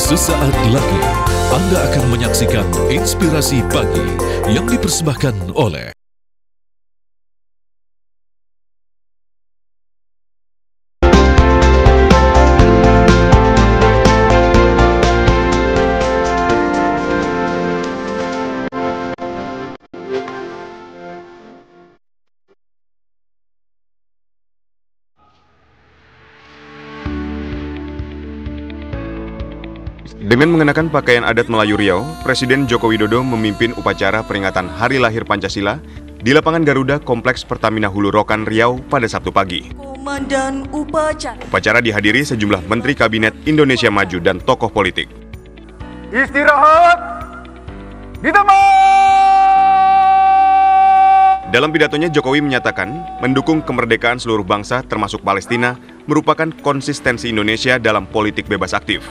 Sesaat lagi Anda akan menyaksikan Inspirasi Pagi yang dipersembahkan oleh Dengan mengenakan pakaian adat Melayu Riau, Presiden Joko Widodo memimpin upacara peringatan Hari Lahir Pancasila di lapangan Garuda Kompleks Pertamina Hulu Rokan Riau pada Sabtu pagi. Komandan Upacara dihadiri sejumlah Menteri Kabinet Indonesia Maju dan tokoh politik. Istirahat di tempat. Dalam pidatonya, Jokowi menyatakan mendukung kemerdekaan seluruh bangsa termasuk Palestina merupakan konsistensi Indonesia dalam politik bebas aktif.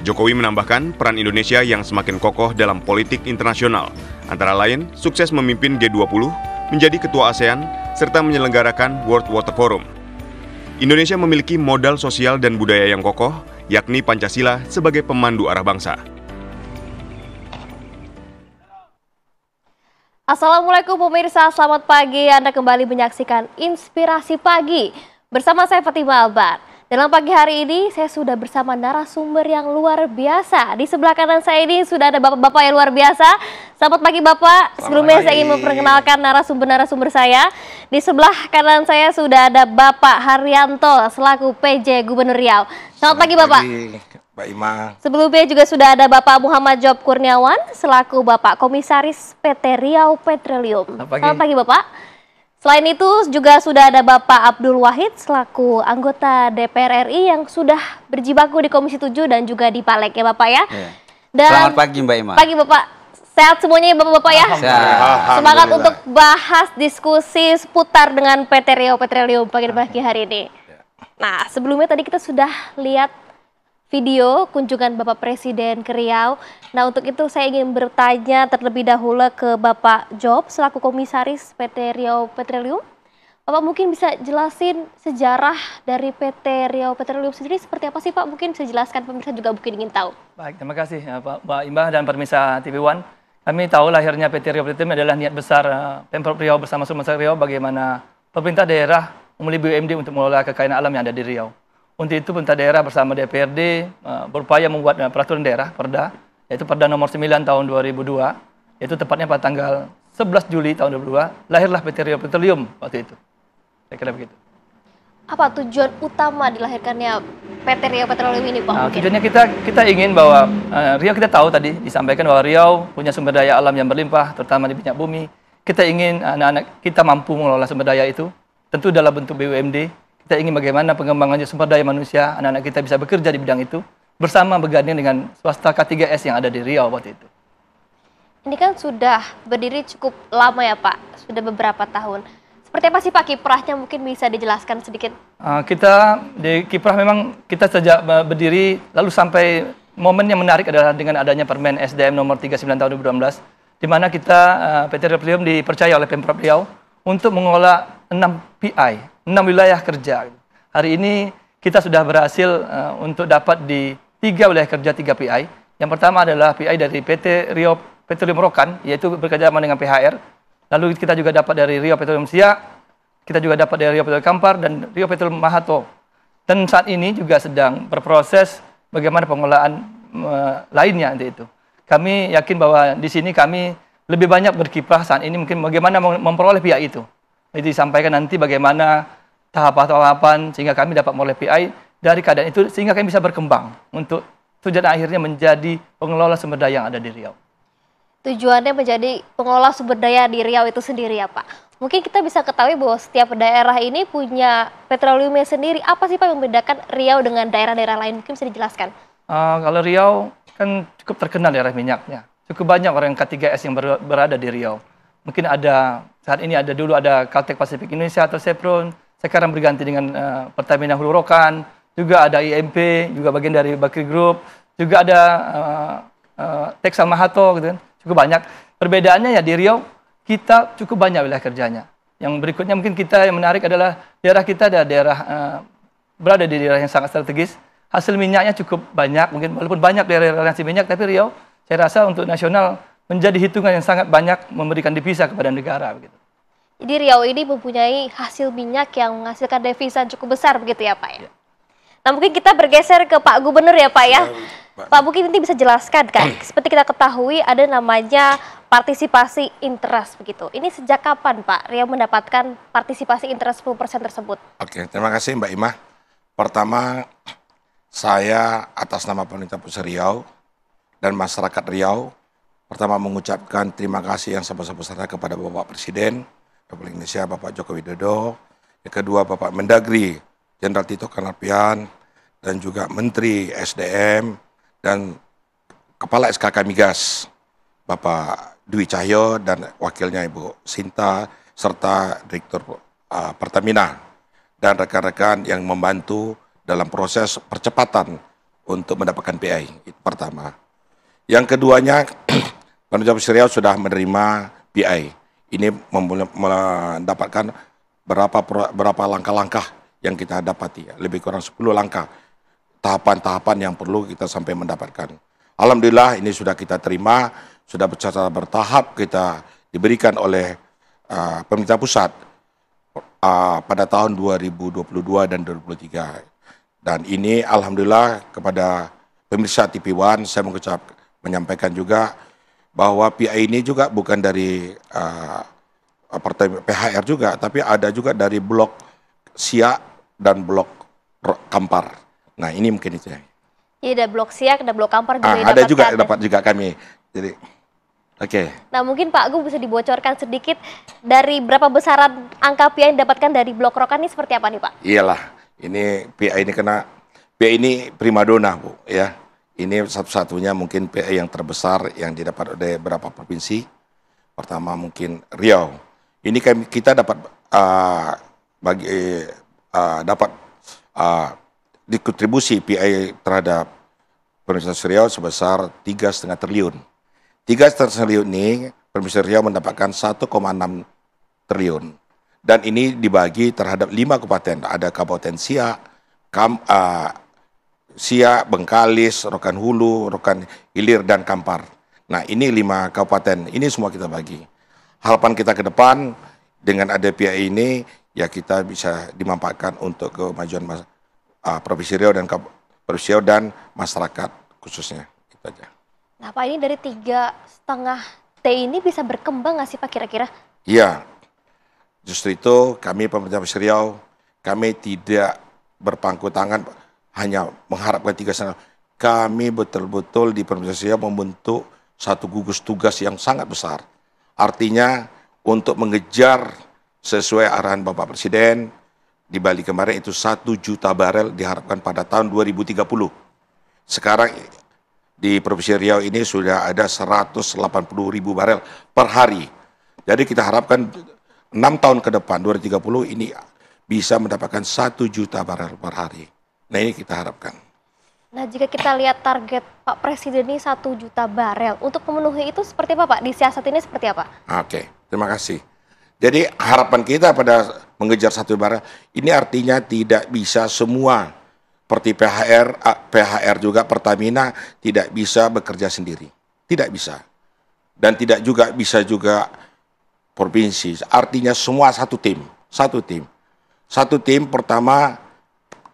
Jokowi menambahkan peran Indonesia yang semakin kokoh dalam politik internasional, antara lain sukses memimpin G20, menjadi ketua ASEAN, serta menyelenggarakan World Water Forum. Indonesia memiliki modal sosial dan budaya yang kokoh, yakni Pancasila sebagai pemandu arah bangsa. Assalamualaikum pemirsa, selamat pagi. Anda kembali menyaksikan Inspirasi Pagi bersama saya Fatimah Albar. Dalam pagi hari ini, saya sudah bersama narasumber yang luar biasa. Di sebelah kanan saya ini sudah ada bapak-bapak yang luar biasa. Selamat pagi Bapak. Sebelumnya saya ingin memperkenalkan narasumber-narasumber saya. Di sebelah kanan saya sudah ada Bapak Haryanto selaku PJ Gubernur Riau. Selamat pagi Bapak. Mbak Ima. Sebelumnya juga sudah ada Bapak Muhammad Job Kurniawan selaku Bapak Komisaris PT Riau Petroleum. Selamat pagi Bapak. Selain itu juga sudah ada Bapak Abdul Wahid selaku anggota DPR RI yang sudah berjibaku di Komisi 7 dan juga di Paleg ya Bapak ya. Dan selamat pagi Mbak Ima. Pagi Bapak. Sehat semuanya ya Bapak-Bapak ya. Semangat untuk bahas diskusi seputar dengan PT Riau Petroleum pagi hari ini. Nah, sebelumnya tadi kita sudah lihat video kunjungan Bapak Presiden ke Riau. Nah, untuk itu saya ingin bertanya terlebih dahulu ke Bapak Job selaku Komisaris PT Riau Petroleum. Bapak mungkin bisa jelasin sejarah dari PT Riau Petroleum sendiri seperti apa sih Pak? Mungkin bisa jelaskan, pemirsa juga mungkin ingin tahu. Baik, terima kasih Mbak Imbah dan pemirsa TV One. Kami tahu lahirnya PT Riau Petroleum adalah niat besar Pemprov Riau bersama Sumsel Riau bagaimana pemerintah daerah memilih BUMD untuk mengelola kekayaan alam yang ada di Riau. Untuk itu pemerintah daerah bersama DPRD berupaya membuat peraturan daerah Perda, yaitu Perda nomor 9 tahun 2002, yaitu tepatnya pada tanggal 11 Juli tahun 2002, lahirlah PT Riau Petroleum waktu itu. Saya kira begitu. Apa tujuan utama dilahirkannya PT Riau Petroleum ini Pak? Tujuannya kita ingin bahwa Riau, kita tahu tadi disampaikan bahwa Riau punya sumber daya alam yang berlimpah, terutama di minyak bumi. Kita ingin anak-anak kita mampu mengelola sumber daya itu, tentu dalam bentuk BUMD. Kita ingin bagaimana pengembangan sumber daya manusia, anak-anak kita bisa bekerja di bidang itu, bersama bergandeng dengan swasta K3S yang ada di Riau waktu itu. Ini kan sudah berdiri cukup lama ya Pak, sudah beberapa tahun. Seperti apa sih Pak kiprahnya, mungkin bisa dijelaskan sedikit? Kita di kiprah memang kita sejak berdiri, lalu sampai momen yang menarik adalah dengan adanya Permen SDM nomor 39 tahun 2012, di mana kita PT Riau Petroleum dipercaya oleh Pemprov Riau untuk mengelola 6 PI, 6 wilayah kerja. Hari ini kita sudah berhasil untuk dapat di 3 wilayah kerja, 3 PI. Yang pertama adalah PI dari PT Riau Petroleum Rokan, yaitu bekerjasama dengan PHR. Lalu kita juga dapat dari Riau Petroleum Siak, kita juga dapat dari Riau Petroleum Kampar, dan Riau Petroleum Mahato. Dan saat ini juga sedang berproses bagaimana pengelolaan lainnya itu. Kami yakin bahwa di sini kami lebih banyak berkiprah saat ini mungkin bagaimana memperoleh PI itu. Jadi disampaikan nanti bagaimana tahapan-tahapan sehingga kami dapat memperoleh PI dari keadaan itu sehingga kami bisa berkembang untuk tujuan akhirnya menjadi pengelola sumber daya yang ada di Riau. Tujuannya menjadi pengelola sumber daya di Riau itu sendiri ya Pak. Mungkin kita bisa ketahui bahwa setiap daerah ini punya petroleumnya sendiri. Apa sih Pak yang membedakan Riau dengan daerah-daerah lain? Mungkin bisa dijelaskan. Kalau Riau kan cukup terkenal daerah minyaknya. Cukup banyak orang K3S yang berada di Riau. Mungkin ada, saat ini dulu ada Caltech Pacific Indonesia atau Chevron, sekarang berganti dengan Pertamina Hulu Rokan, juga ada IMP, juga bagian dari Bakri Group, juga ada Texal Mahato, gitu kan. Cukup banyak. Perbedaannya ya di Riau, kita cukup banyak wilayah kerjanya. Yang berikutnya mungkin kita yang menarik adalah daerah kita ada daerah berada di daerah yang sangat strategis, hasil minyaknya cukup banyak, mungkin walaupun banyak dari aliansi minyak, tapi Riau saya rasa untuk nasional menjadi hitungan yang sangat banyak memberikan devisa kepada negara begitu. Jadi Riau ini mempunyai hasil minyak yang menghasilkan devisa cukup besar begitu ya Pak ya? Nah mungkin kita bergeser ke Pak Gubernur ya Pak ya. Pak mungkin nanti bisa jelaskan kan, seperti kita ketahui ada namanya partisipasi interest begitu. Ini sejak kapan Pak Riau mendapatkan partisipasi interest 10% tersebut? Oke, terima kasih Mbak Ima. Pertama, saya atas nama pemerintah Provinsi Riau dan masyarakat Riau, pertama mengucapkan terima kasih yang sebesar-besarnya kepada Bapak Presiden Republik Indonesia, Bapak Joko Widodo. Yang kedua, Bapak Mendagri, Jenderal Tito Karnavian, dan juga Menteri SDM, dan Kepala SKK Migas, Bapak Dwi Cahyo, dan wakilnya Ibu Sinta, serta Direktur Pertamina, dan rekan-rekan yang membantu dalam proses percepatan untuk mendapatkan PI. Itu pertama. Yang keduanya, pemerintah Provinsi Riau sudah menerima PI. Ini mendapatkan berapa langkah-langkah yang kita dapati, lebih kurang 10 langkah tahapan-tahapan yang perlu kita sampai mendapatkan. Alhamdulillah ini sudah kita terima, sudah secara bertahap kita diberikan oleh pemerintah pusat pada tahun 2022 dan 2023. Dan ini alhamdulillah kepada pemirsa TV One saya menyampaikan juga bahwa PI ini juga bukan dari PHR juga, tapi ada juga dari blok Siak dan blok Kampar. Nah ini mungkin itu ya. Iya, ada blok Siak, ada blok Kampar juga ada juga dapat juga kami. Jadi oke. Nah mungkin Pak Gu bisa dibocorkan sedikit dari berapa besaran angka PI yang didapatkan dari blok Rokan ini seperti apa nih Pak? Iyalah, ini PI ini kena PI ini primadona Bu ya. Ini satu-satunya mungkin PI yang terbesar yang didapat oleh beberapa provinsi. Pertama mungkin Riau. Ini kita dapat dapat dikontribusi PI terhadap Provinsi Riau sebesar 3,5 triliun. 3,5 triliun ini Provinsi Riau mendapatkan 1,6 triliun. Dan ini dibagi terhadap 5 kabupaten. Ada Kabupaten Siak, Siak, Bengkalis, Rokan Hulu, Rokan Hilir, dan Kampar. Nah ini 5 kabupaten, ini semua kita bagi. Harapan kita ke depan dengan ada PI ini, ya kita bisa dimanfaatkan untuk kemajuan Provinsi Riau Provinsi Riau dan masyarakat khususnya. Itu aja. Nah Pak, ini dari 3,5 T ini bisa berkembang nggak sih Pak kira-kira? Iya, justru itu kami pemerintah Provinsi Riau, kami tidak berpangku tangan hanya mengharapkan 3,5. Kami betul-betul di Provinsi Riau membentuk satu gugus tugas yang sangat besar. Artinya untuk mengejar sesuai arahan Bapak Presiden di Bali kemarin itu 1 juta barel diharapkan pada tahun 2030. Sekarang di Provinsi Riau ini sudah ada 180.000 barel per hari. Jadi kita harapkan 6 tahun ke depan 2030 ini bisa mendapatkan 1 juta barel per hari. Nah ini kita harapkan. Nah jika kita lihat target Pak Presiden ini 1 juta barel, untuk memenuhi itu seperti apa Pak? Di siasat ini seperti apa? Oke, terima kasih. Jadi harapan kita pada mengejar 1 barel, ini artinya tidak bisa semua, seperti PHR juga Pertamina tidak bisa bekerja sendiri. Tidak bisa. Dan tidak juga bisa juga provinsi. Artinya semua satu tim. Satu tim pertama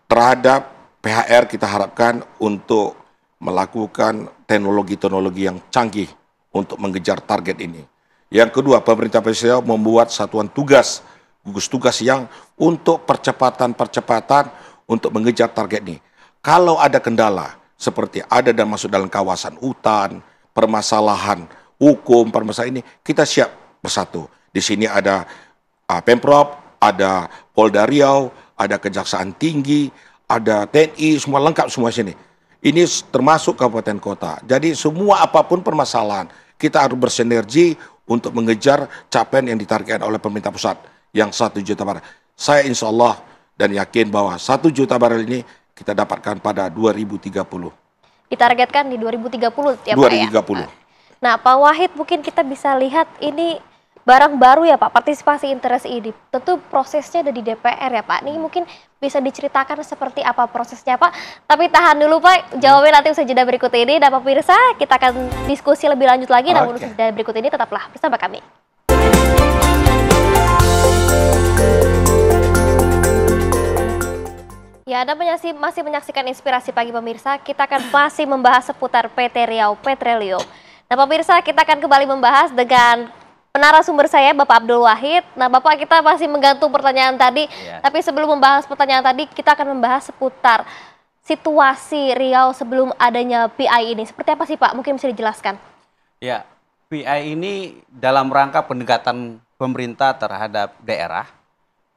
terhadap PHR kita harapkan untuk melakukan teknologi-teknologi yang canggih untuk mengejar target ini. Yang kedua, pemerintah Provinsi Riau membuat satuan tugas, gugus tugas yang untuk percepatan untuk mengejar target ini. Kalau ada kendala, seperti ada dan masuk dalam kawasan hutan, permasalahan hukum, permasalahan ini, kita siap bersatu. Di sini ada Pemprov, ada Polda Riau, ada Kejaksaan Tinggi, ada TNI, semua lengkap semua sini. Ini termasuk kabupaten kota. Jadi semua apapun permasalahan, kita harus bersinergi untuk mengejar capaian yang ditargetkan oleh pemerintah pusat yang 1 juta barel. Saya insya Allah dan yakin bahwa 1 juta barel ini kita dapatkan pada 2030. Ditargetkan di 2030 ya 2030. Pak ya? Nah Pak Wahid, mungkin kita bisa lihat ini barang baru ya Pak, partisipasi interest ini. Tentu prosesnya ada di DPR ya Pak. Ini mungkin bisa diceritakan seperti apa prosesnya Pak? Tapi tahan dulu Pak, jawabnya nanti usai jeda berikut ini. Dan pemirsa, kita akan diskusi lebih lanjut lagi. Namun usai jeda berikut ini tetaplah bersama kami. Ya, Anda masih menyaksikan Inspirasi Pagi pemirsa. Kita akan masih membahas seputar PT Riau Petroleum. Nah pemirsa, kita akan kembali membahas dengan narasumber saya, Bapak Abdul Wahid. Nah, Bapak, kita masih menggantung pertanyaan tadi. Ya. Tapi sebelum membahas pertanyaan tadi, kita akan membahas seputar situasi Riau sebelum adanya PI ini. Seperti apa sih, Pak? Mungkin bisa dijelaskan. Ya, PI ini dalam rangka pendekatan pemerintah terhadap daerah.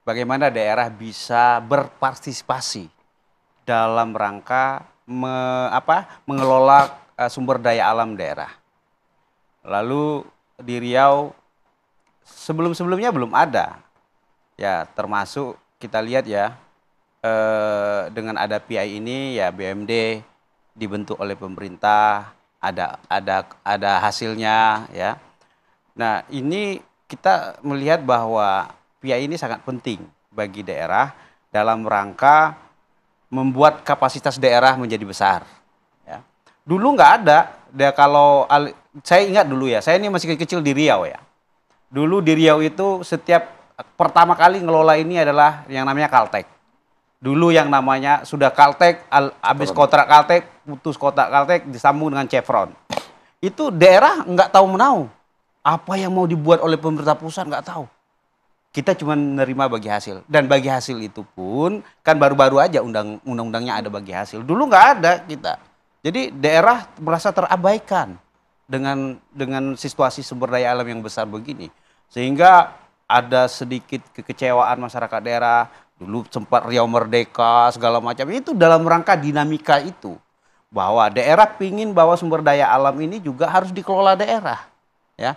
Bagaimana daerah bisa berpartisipasi dalam rangka mengelola sumber daya alam daerah. Lalu di Riau sebelum-sebelumnya belum ada, ya termasuk kita lihat ya dengan ada PI ini ya BUMD dibentuk oleh pemerintah, ada hasilnya ya. Nah ini kita melihat bahwa PI ini sangat penting bagi daerah dalam rangka membuat kapasitas daerah menjadi besar. Ya. Dulu nggak ada, kalau saya ingat dulu ya, saya ini masih kecil di Riau ya. Dulu di Riau itu setiap pertama kali ngelola ini adalah yang namanya Caltek. Dulu yang namanya sudah Caltek, habis kontrak Caltek, putus kontrak Caltek, disambung dengan Chevron. Itu daerah nggak tahu menau. Apa yang mau dibuat oleh pemerintah pusat nggak tahu. Kita cuma menerima bagi hasil. Dan bagi hasil itu pun, kan baru-baru aja undang-undangnya ada bagi hasil. Dulu nggak ada kita. Jadi daerah merasa terabaikan dengan situasi sumber daya alam yang besar begini. Sehingga ada sedikit kekecewaan masyarakat daerah, dulu sempat Riau Merdeka, segala macam. Itu dalam rangka dinamika itu. Bahwa daerah pingin bahwa sumber daya alam ini juga harus dikelola daerah. Ya.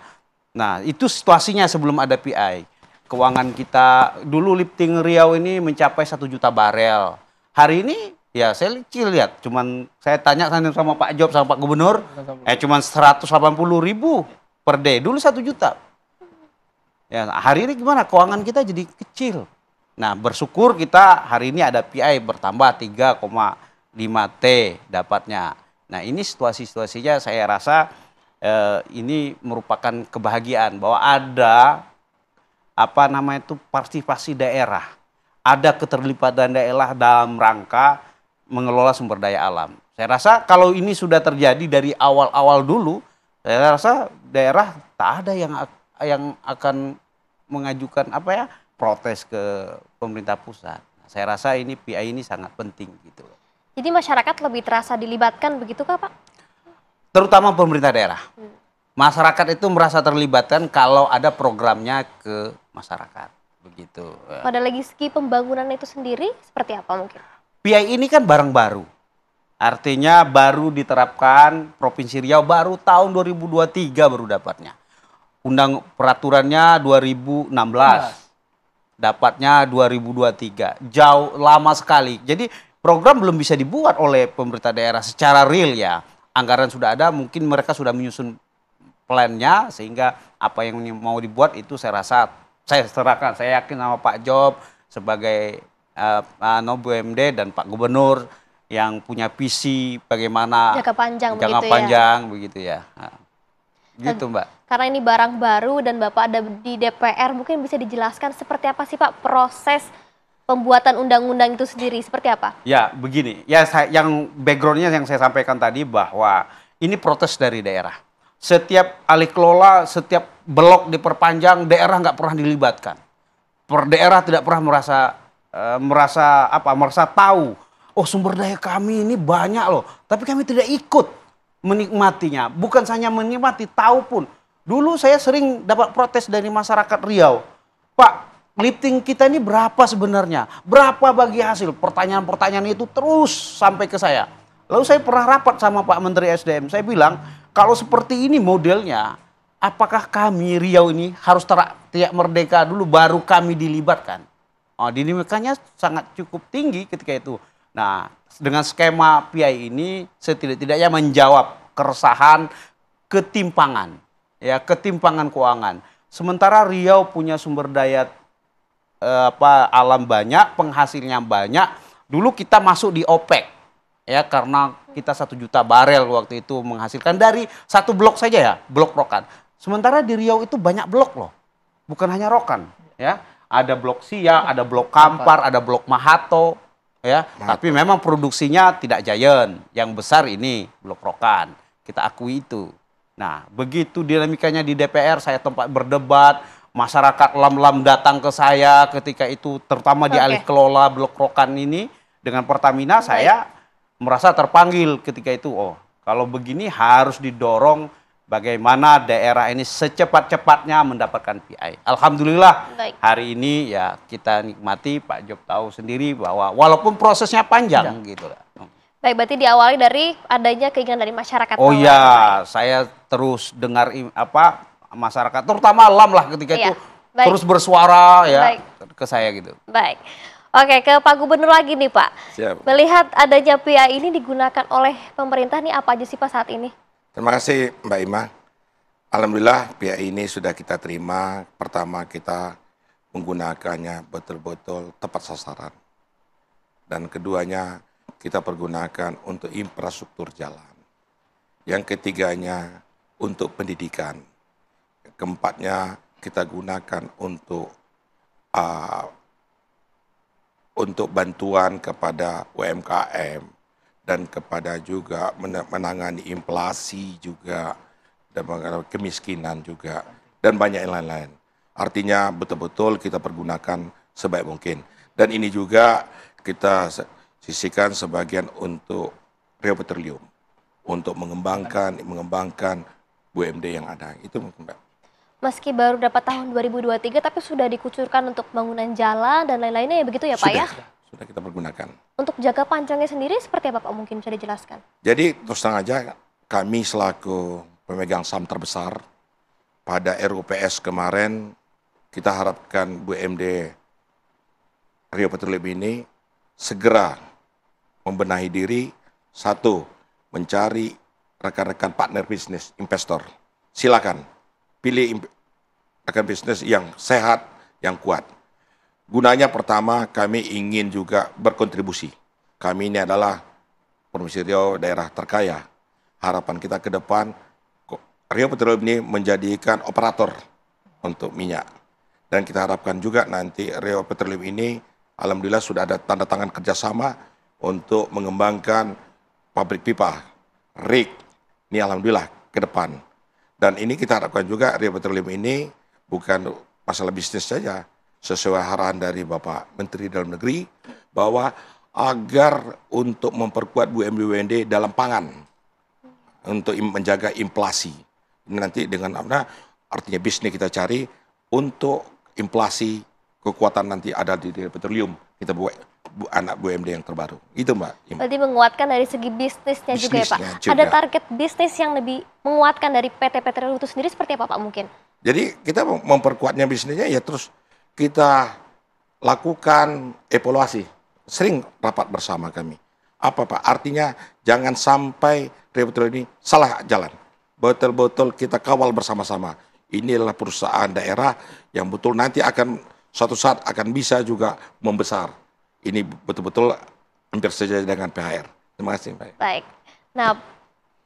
Nah itu situasinya sebelum ada PI. Keuangan kita, dulu lifting Riau ini mencapai 1 juta barel. Hari ini ya saya lihat, cuman saya tanya sama Pak Job sama Pak Gubernur, cuman 180.000 per day. Dulu 1 juta. Ya, hari ini gimana? Keuangan kita jadi kecil. Nah, bersyukur kita hari ini ada PI bertambah 3,5 T dapatnya. Nah, ini situasinya saya rasa ini merupakan kebahagiaan bahwa ada partisipasi daerah. Ada keterlibatan daerah dalam rangka mengelola sumber daya alam. Saya rasa kalau ini sudah terjadi dari awal-awal dulu, saya rasa daerah tak ada yang akan mengajukan protes ke pemerintah pusat. Saya rasa ini PI ini sangat penting gitu. Jadi masyarakat lebih terasa dilibatkan begitu Kak, Pak? Terutama pemerintah daerah. Masyarakat itu merasa terlibatkan kalau ada programnya ke masyarakat begitu. Pada segi pembangunan itu sendiri seperti apa mungkin? PI ini kan barang baru. Artinya baru diterapkan Provinsi Riau baru tahun 2023 baru dapatnya. Peraturannya 2016. Dapatnya 2023. Jauh lama sekali. Jadi program belum bisa dibuat oleh pemerintah daerah secara real ya. Anggaran sudah ada, mungkin mereka sudah menyusun plannya sehingga apa yang mau dibuat itu saya rasa saya serahkan. Saya yakin sama Pak Job sebagai BUMD dan Pak Gubernur yang punya visi bagaimana jangka panjang begitu ya. Gitu Mbak. Karena ini barang baru dan Bapak ada di DPR, mungkin bisa dijelaskan seperti apa sih Pak proses pembuatan undang-undang itu sendiri, seperti apa? Ya begini, ya yang backgroundnya yang saya sampaikan tadi bahwa ini protes dari daerah. Setiap alih kelola, setiap blok diperpanjang, daerah nggak pernah dilibatkan. Daerah tidak pernah merasa tahu, oh sumber daya kami ini banyak loh, tapi kami tidak ikut menikmatinya. Bukan hanya menikmati, tahu pun. Dulu saya sering dapat protes dari masyarakat Riau. Pak, lifting kita ini berapa sebenarnya? Berapa bagi hasil? Pertanyaan-pertanyaan itu terus sampai ke saya. Lalu saya pernah rapat sama Pak Menteri SDM. Saya bilang, kalau seperti ini modelnya, apakah kami Riau ini harus teriak merdeka dulu baru kami dilibatkan? Dinamikanya sangat cukup tinggi ketika itu. Nah, dengan skema PI ini setidak-tidaknya menjawab keresahan ketimpangan keuangan. Sementara Riau punya sumber daya alam banyak, penghasilnya banyak. Dulu kita masuk di OPEC, ya karena kita 1 juta barel waktu itu menghasilkan dari satu blok saja ya, blok Rokan. Sementara di Riau itu banyak blok loh, bukan hanya Rokan, ya. Ada blok Siak, ada blok Kampar, ada blok Mahato, ya. Tapi memang produksinya tidak giant, yang besar ini blok Rokan. Kita akui itu. Nah, begitu dinamikanya di DPR, saya tempat berdebat, masyarakat lam-lam datang ke saya ketika itu, terutama di alih kelola blok Rokan ini dengan Pertamina, saya merasa terpanggil ketika itu. Oh, kalau begini harus didorong bagaimana daerah ini secepat-cepatnya mendapatkan PI. Alhamdulillah hari ini ya kita nikmati, Pak Job tahu sendiri bahwa walaupun prosesnya panjang gitu lah. Baik, berarti diawali dari adanya keinginan dari masyarakat. Oh iya, saya terus dengar masyarakat, terutama lam lah ketika itu terus bersuara ya ke saya gitu. Baik. Oke, ke Pak Gubernur lagi nih Pak. Siap. Melihat adanya PI ini digunakan oleh pemerintah nih, apa aja sih Pak saat ini? Terima kasih Mbak Ima. Alhamdulillah PI ini sudah kita terima. Pertama kita menggunakannya betul-betul tepat sasaran. Dan keduanya kita pergunakan untuk infrastruktur jalan. Yang ketiganya untuk pendidikan. Keempatnya kita gunakan untuk bantuan kepada UMKM dan kepada juga menangani inflasi juga dan kemiskinan juga dan banyak yang lain-lain. Artinya betul-betul kita pergunakan sebaik mungkin. Dan ini juga kita sisihkan sebagian untuk Riau Petroleum untuk mengembangkan BUMD yang ada. Itu mungkin Mbak. Meski baru dapat tahun 2023 tapi sudah dikucurkan untuk bangunan jalan dan lain-lainnya ya begitu ya Pak ya? Sudah kita pergunakan. Untuk jangka panjangnya sendiri seperti apa Pak, mungkin bisa dijelaskan? Jadi terus terang aja kami selaku pemegang saham terbesar pada RUPS kemarin kita harapkan BUMD Riau Petroleum ini segera membenahi diri, satu, mencari rekan-rekan partner bisnis, investor. Silakan, pilih rekan bisnis yang sehat, yang kuat. Gunanya pertama, kami ingin juga berkontribusi. Kami ini adalah Provinsi Riau, daerah terkaya. Harapan kita ke depan, Riau Petroleum ini menjadikan operator untuk minyak. Dan kita harapkan juga nanti Riau Petroleum ini, alhamdulillah sudah ada tanda tangan kerjasama untuk mengembangkan pabrik pipa, rig, ini alhamdulillah ke depan. Dan ini kita harapkan juga Riau Petroleum ini bukan masalah bisnis saja, sesuai arahan dari Bapak Menteri Dalam Negeri, bahwa agar untuk memperkuat BUMD dalam pangan, untuk menjaga inflasi. Ini nanti dengan apa? Artinya bisnis kita cari untuk inflasi, kekuatan nanti ada di Riau Petroleum, kita buat anak BUMD yang terbaru. Itu Mbak. Berarti menguatkan dari segi bisnisnya juga ya Pak. Juga. Ada target bisnis yang lebih menguatkan dari PT Petroleum itu sendiri seperti apa Pak mungkin? Jadi kita memperkuatnya bisnisnya ya terus kita lakukan evaluasi. Sering rapat bersama kami. Apa Pak? Artinya jangan sampai Riau Petroleum ini salah jalan. Betul-betul kita kawal bersama-sama. Ini adalah perusahaan daerah yang betul nanti akan suatu saat akan bisa juga membesar. Ini betul-betul hampir sejajar dengan PHR. Terima kasih Pak. Baik. Nah,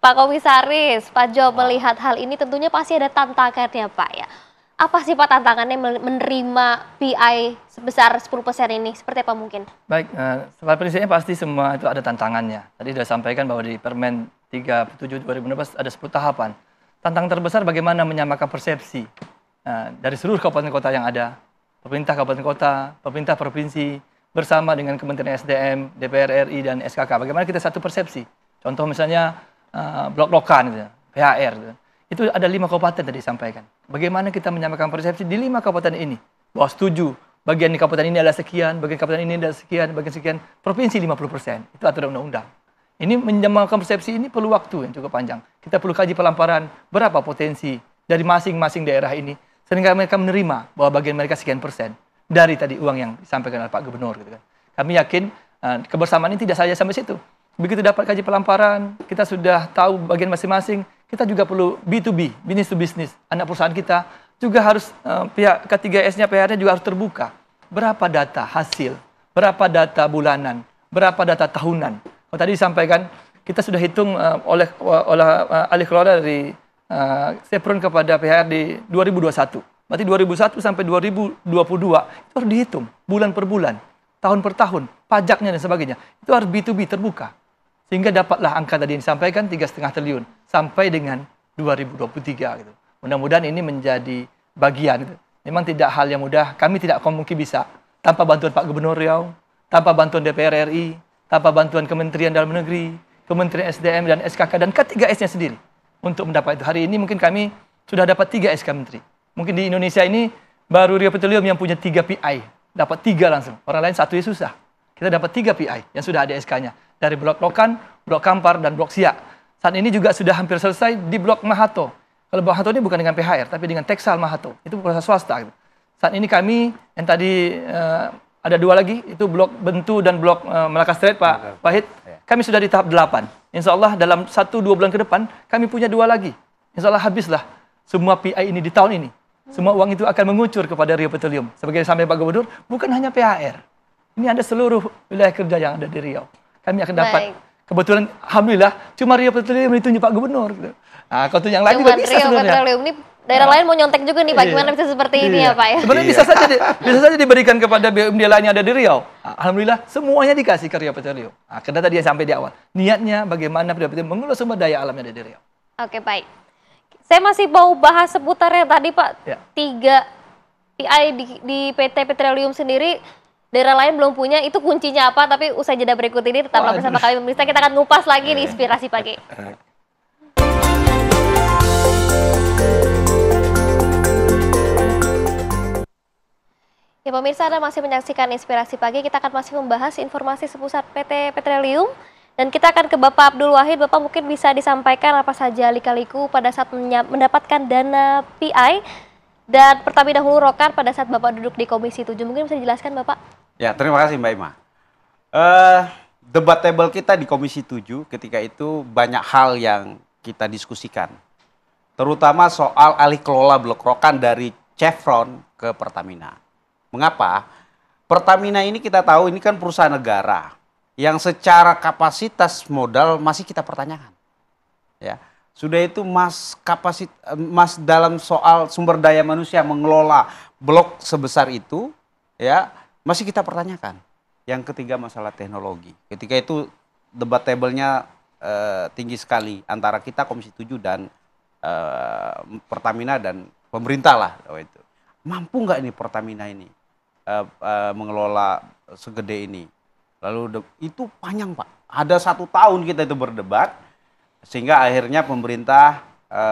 Pak Komisaris, Pak Job melihat hal ini tentunya pasti ada tantangannya Pak ya. Apa sih Pak tantangannya menerima PI sebesar 10% ini? Seperti apa mungkin? Baik, pada prinsipnya pasti semua itu ada tantangannya. Tadi sudah sampaikan bahwa di Permen 37 2016 ada 10 tahapan. Tantangan terbesar bagaimana menyamakan persepsi dari seluruh kabupaten kota yang ada. Pemerintah kabupaten kota, pemerintah provinsi, bersama dengan Kementerian SDM, DPR RI, dan SKK. Bagaimana kita satu persepsi. Contoh misalnya blok Rokan, gitu, PHR. Gitu. Itu ada 5 kabupaten tadi disampaikan. Bagaimana kita menyamakan persepsi di 5 kabupaten ini. Bahwa setuju, bagian di kabupaten ini adalah sekian, bagian kabupaten ini adalah sekian, bagian sekian. Provinsi 50%. Itu aturan undang-undang. Ini menyamakan persepsi ini perlu waktu yang cukup panjang. Kita perlu kaji pelamparan berapa potensi dari masing-masing daerah ini. Sehingga mereka menerima bahwa bagian mereka sekian persen dari tadi uang yang disampaikan oleh Pak Gubernur. Gitu kan. Kami yakin kebersamaan ini tidak saja sampai situ. Begitu dapat kaji pelamparan, kita sudah tahu bagian masing-masing, kita juga perlu B2B, business to business. Anak perusahaan kita juga harus pihak K3S-nya, PR-nya juga harus terbuka. berapa data hasil, berapa data bulanan, berapa data tahunan. Kalau tadi disampaikan, kita sudah hitung oleh alih kelola dari Sepron kepada PHR di 2021. Berarti 2001 sampai 2022 itu harus dihitung bulan per bulan, tahun per tahun, pajaknya dan sebagainya. Itu harus B2B terbuka. Sehingga dapatlah angka tadi yang disampaikan 3,5 triliun sampai dengan 2023 gitu. Mudah-mudahan ini menjadi bagian gitu. Memang tidak hal yang mudah, kami tidak mungkin bisa tanpa bantuan Pak Gubernur Riau, tanpa bantuan DPR RI, tanpa bantuan Kementerian Dalam Negeri, Kementerian SDM dan SKK dan K3S-nya sendiri untuk mendapat itu. Hari ini mungkin kami sudah dapat 3 SK Menteri. Mungkin di Indonesia ini baru Riau Petroleum yang punya 3 PI, dapat 3 langsung. Orang lain 1 ya susah. Kita dapat 3 PI yang sudah ada SK-nya. Dari Blok Rokan, Blok Kampar, dan Blok Siak. Saat ini juga sudah hampir selesai di Blok Mahato. Kalau Blok Mahato ini bukan dengan PHR, tapi dengan Teksal Mahato. Itu perusahaan swasta. Gitu. Saat ini kami, yang tadi ada 2 lagi, itu Blok Bentu dan Blok Melaka Strait, Pak Wahid. Kami sudah di tahap 8. Insya Allah dalam 1-2 bulan ke depan, kami punya 2 lagi. Insya Allah habislah semua PI ini di tahun ini. Semua uang itu akan mengucur kepada Riau Petroleum. Sebagai sampai Pak Gubernur, bukan hanya PHR. Ini ada seluruh wilayah kerja yang ada di Riau. Kami akan dapat, kebetulan Alhamdulillah, cuma Riau Petroleum yang ditunjuk Pak Gubernur. Gitu. Nah, kalau yang lain juga bisa Riau sebenarnya. Petroleum ini daerah lain mau nyontek juga nih Pak, gimana bisa seperti ini ya Pak ya? Sebenarnya bisa saja diberikan kepada BUMD lain yang ada di Riau. Nah, Alhamdulillah, semuanya dikasih ke Riau Petroleum. Nah, karena tadi yang sampai di awal, niatnya bagaimana Riau Petroleum mengelola sumber daya alam yang ada di Riau. Oke, baik. Saya masih mau bahas seputar yang tadi Pak, 3 PI di PT Petroleum sendiri, daerah lain belum punya, itu kuncinya apa? Tapi usai jeda berikut ini tetaplah bersama kami pemirsa, kita akan ngupas lagi di Inspirasi Pagi. Ya pemirsa, Anda masih menyaksikan Inspirasi Pagi, kita akan masih membahas informasi seputar PT Petroleum. Dan kita akan ke Bapak Abdul Wahid. Bapak mungkin bisa disampaikan apa saja lika-liku pada saat mendapatkan dana PI dan Pertamina Hulu Rokan pada saat Bapak duduk di Komisi 7. Mungkin bisa dijelaskan Bapak? Ya, terima kasih Mbak Ima. Debatable kita di Komisi 7 ketika itu banyak hal yang kita diskusikan. Terutama soal alih kelola Blok Rokan dari Chevron ke Pertamina. Mengapa? Pertamina ini kita tahu ini kan perusahaan negara yang secara kapasitas modal masih kita pertanyakan. Ya, sudah itu mas dalam soal sumber daya manusia mengelola blok sebesar itu, ya masih kita pertanyakan. Yang ketiga masalah teknologi. Ketika itu debatable-nya tinggi sekali antara kita Komisi 7 dan Pertamina dan pemerintah lah itu. Mampu nggak ini Pertamina ini mengelola segede ini? Lalu itu panjang Pak, ada 1 tahun kita itu berdebat, sehingga akhirnya pemerintah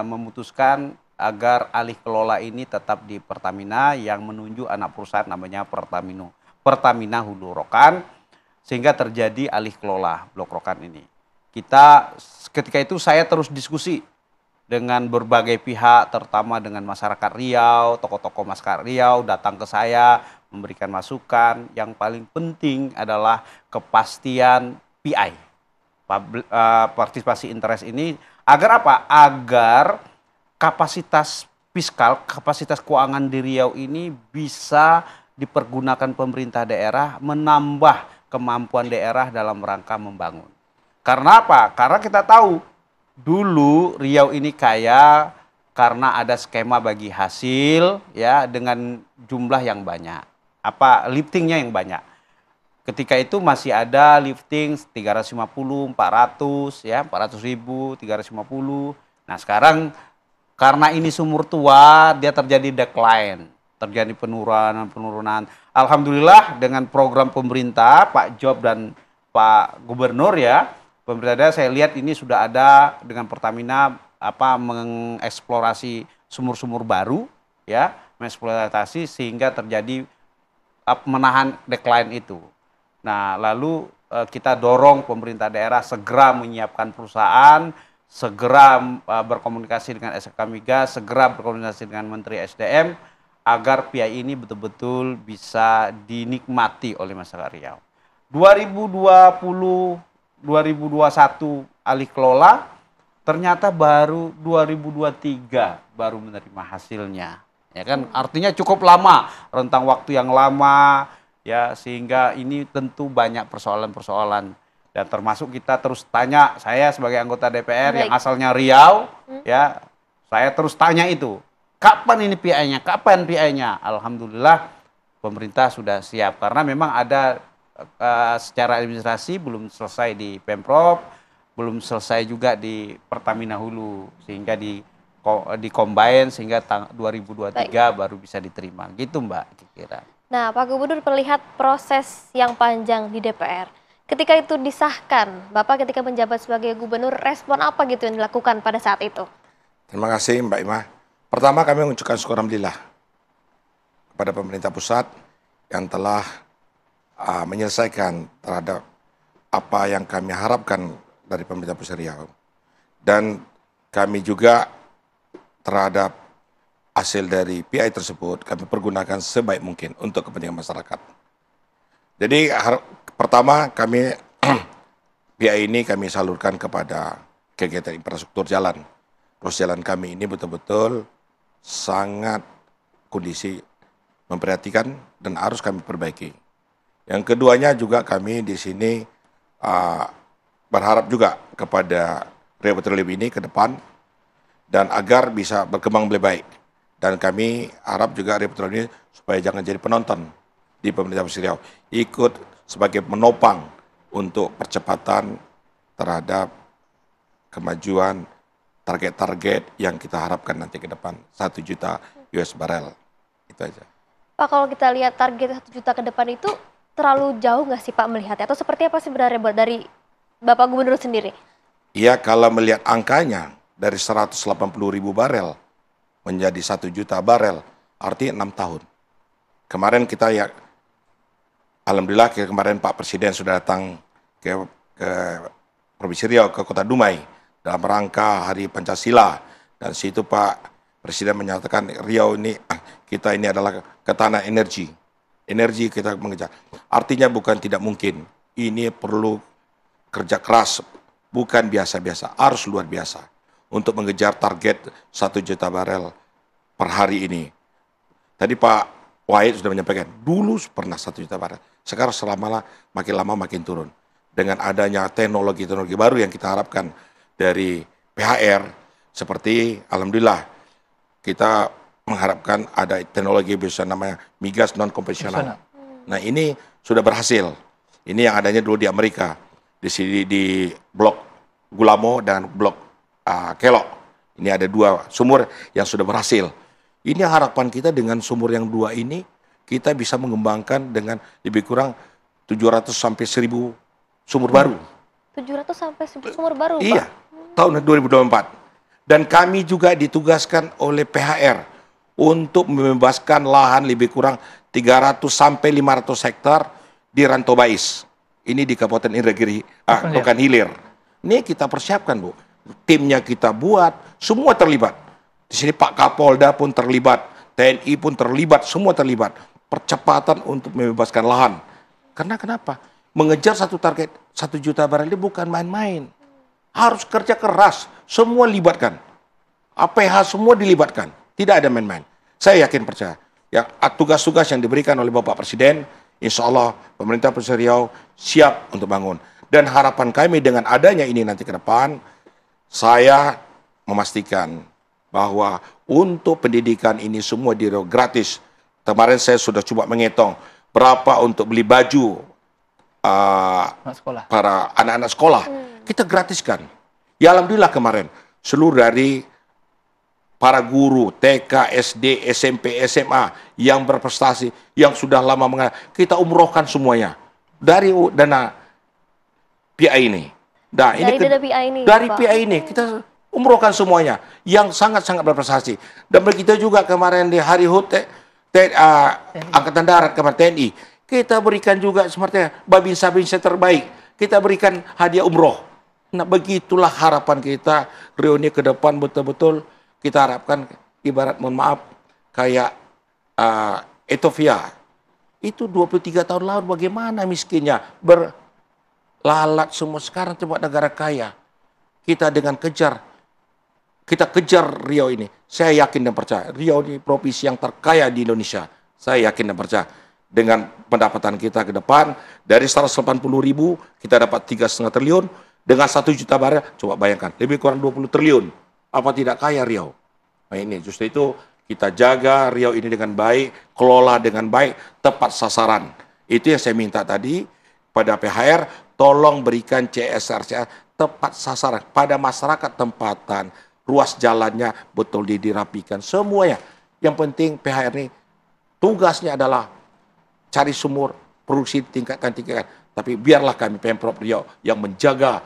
memutuskan agar alih kelola ini tetap di Pertamina yang menunjuk anak perusahaan namanya Pertamina Hulu Rokan, sehingga terjadi alih kelola Blok Rokan ini. Ketika itu saya terus diskusi dengan berbagai pihak, terutama dengan masyarakat Riau, tokoh-tokoh masyarakat Riau datang ke saya, memberikan masukan. Yang paling penting adalah kepastian PI, partisipasi interest ini, agar apa? Agar kapasitas fiskal, kapasitas keuangan di Riau ini bisa dipergunakan pemerintah daerah, menambah kemampuan daerah dalam rangka membangun. Karena apa? Karena kita tahu dulu Riau ini kaya karena ada skema bagi hasil ya dengan jumlah yang banyak. Liftingnya yang banyak. Ketika itu masih ada lifting 350, 400 ya, 400.000, 350. Nah, sekarang karena ini sumur tua, dia terjadi decline, terjadi penurunan. Alhamdulillah dengan program pemerintah Pak Job dan Pak Gubernur ya, pemerintah daerah saya lihat ini sudah ada dengan Pertamina mengeksplorasi sumur-sumur baru ya, mengeksploitasi sehingga terjadi menahan decline itu. Nah, lalu kita dorong pemerintah daerah segera menyiapkan perusahaan, segera berkomunikasi dengan SK Migas, segera berkomunikasi dengan Menteri SDM agar PI ini betul-betul bisa dinikmati oleh masyarakat Riau. 2020-2021 alih kelola, ternyata baru 2023 baru menerima hasilnya. Ya kan, artinya cukup lama, rentang waktu yang lama, ya, sehingga ini tentu banyak persoalan-persoalan. Dan termasuk kita terus tanya, saya sebagai anggota DPR yang asalnya Riau, ya, saya terus tanya itu, kapan ini PI-nya, kapan PI-nya? Alhamdulillah pemerintah sudah siap, karena memang ada secara administrasi belum selesai di Pemprov, belum selesai juga di Pertamina Hulu, sehingga di combine sehingga 2023 baru bisa diterima. Gitu Mbak, kira-kira. Nah, Pak Gubernur melihat proses yang panjang di DPR. Ketika itu disahkan, Bapak ketika menjabat sebagai gubernur, respon apa gitu yang dilakukan pada saat itu? Terima kasih Mbak Ima. Pertama kami mengucapkan syukur alhamdulillah kepada pemerintah pusat yang telah menyelesaikan terhadap apa yang kami harapkan dari pemerintah pusat Riau. Dan kami juga terhadap hasil dari PI tersebut kami pergunakan sebaik mungkin untuk kepentingan masyarakat. Jadi pertama kami PI ini kami salurkan kepada kegiatan infrastruktur jalan. Terus jalan kami ini betul-betul sangat kondisi memperhatikan dan harus kami perbaiki. Yang keduanya juga kami di sini berharap juga kepada Riau Petroleum ini ke depan dan agar bisa berkembang lebih baik. Dan kami harap juga Riau Petroleum ini supaya jangan jadi penonton di pemerintah Provinsi Riau, ikut sebagai penopang untuk percepatan terhadap kemajuan target-target yang kita harapkan nanti ke depan 1 juta US barrel. Itu aja. Pak, kalau kita lihat target 1 juta ke depan itu terlalu jauh nggak sih Pak melihatnya? Atau seperti apa sebenarnya dari Bapak Gubernur sendiri? Iya, kalau melihat angkanya dari 180.000 barel menjadi 1 juta barel, artinya 6 tahun. Kemarin kita ya, alhamdulillah kemarin Pak Presiden sudah datang ke Provinsi Riau, ke Kota Dumai, dalam rangka Hari Pancasila. Dan situ Pak Presiden menyatakan Riau ini, kita ini adalah ketahanan energi. Energi kita mengejar. Artinya bukan tidak mungkin. Ini perlu kerja keras, bukan biasa-biasa, harus luar biasa. Untuk mengejar target 1 juta barel per hari ini. Tadi Pak Wahid sudah menyampaikan, dulu pernah 1 juta barel. Sekarang makin lama makin turun. Dengan adanya teknologi-teknologi baru yang kita harapkan dari PHR, seperti alhamdulillah kita mengharapkan ada teknologi bisa namanya migas non-konvensional. Nah ini sudah berhasil. Ini yang adanya dulu di Amerika. Di sini di blok Gulamo dan blok Kelok. Ini ada 2 sumur yang sudah berhasil. Ini harapan kita dengan sumur yang 2 ini, kita bisa mengembangkan dengan lebih kurang 700 sampai 1000 sumur baru. 700 sampai 1000 sumur baru, Pak? Iya, tahun 2024. Dan kami juga ditugaskan oleh PHR untuk membebaskan lahan lebih kurang 300 sampai 500 hektar di Rantau Bais. Ini di Kabupaten Indragiri, Rokan Hilir. Ini kita persiapkan, Bu. Timnya kita buat, semua terlibat. Di sini Pak Kapolda pun terlibat, TNI pun terlibat, semua terlibat. Percepatan untuk membebaskan lahan. Karena kenapa? Mengejar satu target 1 juta barel ini bukan main-main. Harus kerja keras, semua libatkan. APH semua dilibatkan, tidak ada main-main. Saya yakin percaya. Ya, tugas-tugas yang diberikan oleh Bapak Presiden, insya Allah pemerintah Provinsi Riau siap untuk bangun. Dan harapan kami dengan adanya ini nanti ke depan, saya memastikan bahwa untuk pendidikan ini semua di Riau gratis. Kemarin saya sudah coba menghitung berapa untuk beli baju para anak-anak sekolah. Kita gratiskan. Ya alhamdulillah kemarin seluruh dari para guru TK, SD, SMP, SMA yang berprestasi, yang sudah lama mengajar, kita umrohkan semuanya dari dana PI ini. Nah, ini dana PI ini, dari Pak. PI ini kita umrohkan semuanya yang sangat-sangat berprestasi. Dan begitu juga kemarin di Hari HUT Angkatan Darat kemarin TNI, kita berikan juga seperti babinsa-babinsa terbaik. Kita berikan hadiah umroh. Nah, begitulah harapan kita reuni ke depan betul-betul kita harapkan ibarat mohon maaf kayak Ethiopia. Itu 23 tahun lalu bagaimana miskinnya berlalat semua, sekarang coba negara kaya. Kita dengan kejar kita kejar Riau ini. Saya yakin dan percaya, Riau ini provinsi yang terkaya di Indonesia. Saya yakin dan percaya. Dengan pendapatan kita ke depan, dari 180.000, kita dapat 3,5 triliun. Dengan 1 juta barel, coba bayangkan, lebih kurang 20 triliun. Apa tidak kaya Riau? Nah ini, justru itu kita jaga Riau ini dengan baik, kelola dengan baik, tepat sasaran. Itu yang saya minta tadi pada PHR, tolong berikan CSR tepat sasaran pada masyarakat tempatan, ruas jalannya betul dirapikan, semuanya. Yang penting PHR ini tugasnya adalah cari sumur, produksi tingkatkan. Tapi biarlah kami Pemprov Riau yang menjaga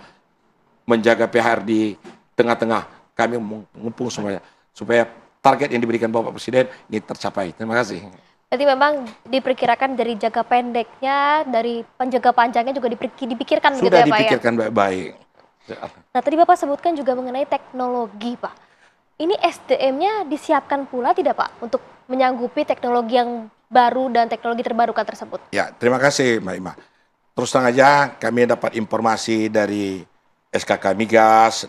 PHR di tengah-tengah. Kami mengumpul semuanya supaya target yang diberikan Bapak Presiden ini tercapai. Terima kasih. Berarti memang diperkirakan dari jangka pendeknya, dari jangka panjangnya juga dipikirkan begitu ya Pak ya? Sudah dipikirkan baik-baik. Nah tadi Bapak sebutkan juga mengenai teknologi Pak. Ini SDM-nya disiapkan pula tidak Pak untuk menyanggupi teknologi yang baru dan teknologi terbarukan tersebut? Ya, terima kasih Mbak Ima. Terus terang aja kami dapat informasi dari SKK Migas,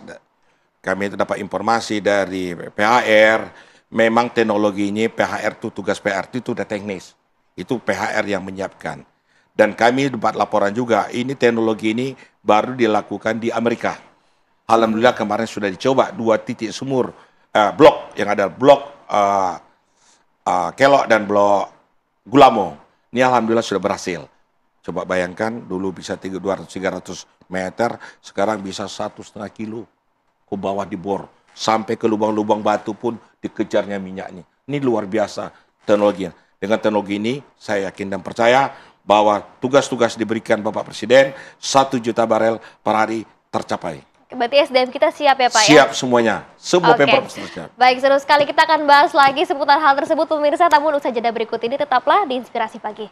kami dapat informasi dari PHR, memang teknologi ini PHR itu tugas PHR itu sudah teknis. Itu PHR yang menyiapkan. Dan kami dapat laporan juga, ini teknologi ini baru dilakukan di Amerika. Alhamdulillah kemarin sudah dicoba 2 titik sumur, blok yang ada blok Kelok dan blok Gulamo. Ini alhamdulillah sudah berhasil. Coba bayangkan dulu bisa 200-300 meter, sekarang bisa 1,5 kilo ke bawah dibor. Sampai ke lubang-lubang batu pun dikejarnya minyaknya. Ini luar biasa teknologinya. Dengan teknologi ini saya yakin dan percaya bahwa tugas-tugas diberikan Bapak Presiden 1 juta barel per hari tercapai. Berarti SDM kita siap ya Pak ya? Siap semuanya, semua Pemprov siap. Baik, seru sekali kita akan bahas lagi seputar hal tersebut pemirsa, namun usai jeda berikut ini tetaplah di Inspirasi Pagi.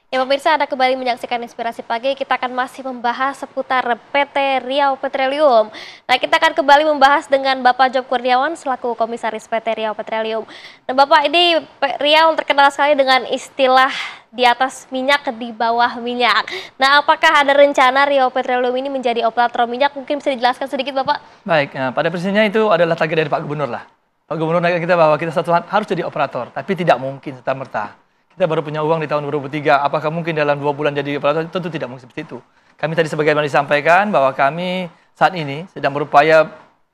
Ya pemirsa, Anda kembali menyaksikan Inspirasi Pagi. Kita akan masih membahas seputar PT Riau Petroleum. Nah, kita akan kembali membahas dengan Bapak Job Kurniawan selaku Komisaris PT Riau Petroleum. Nah, Bapak, ini Riau terkenal sekali dengan istilah di atas minyak, di bawah minyak. Nah, apakah ada rencana Riau Petroleum ini menjadi operator minyak? Mungkin bisa dijelaskan sedikit, Bapak? Baik, pada prinsipnya itu adalah target dari Pak Gubernur lah. Pak Gubernur nanya kita bahwa kita satu harus jadi operator, tapi tidak mungkin serta-merta. Kita baru punya uang di tahun 2023, apakah mungkin dalam 2 bulan jadi operator? Tentu tidak mungkin seperti itu. Kami tadi sebagaimana disampaikan bahwa kami saat ini sedang berupaya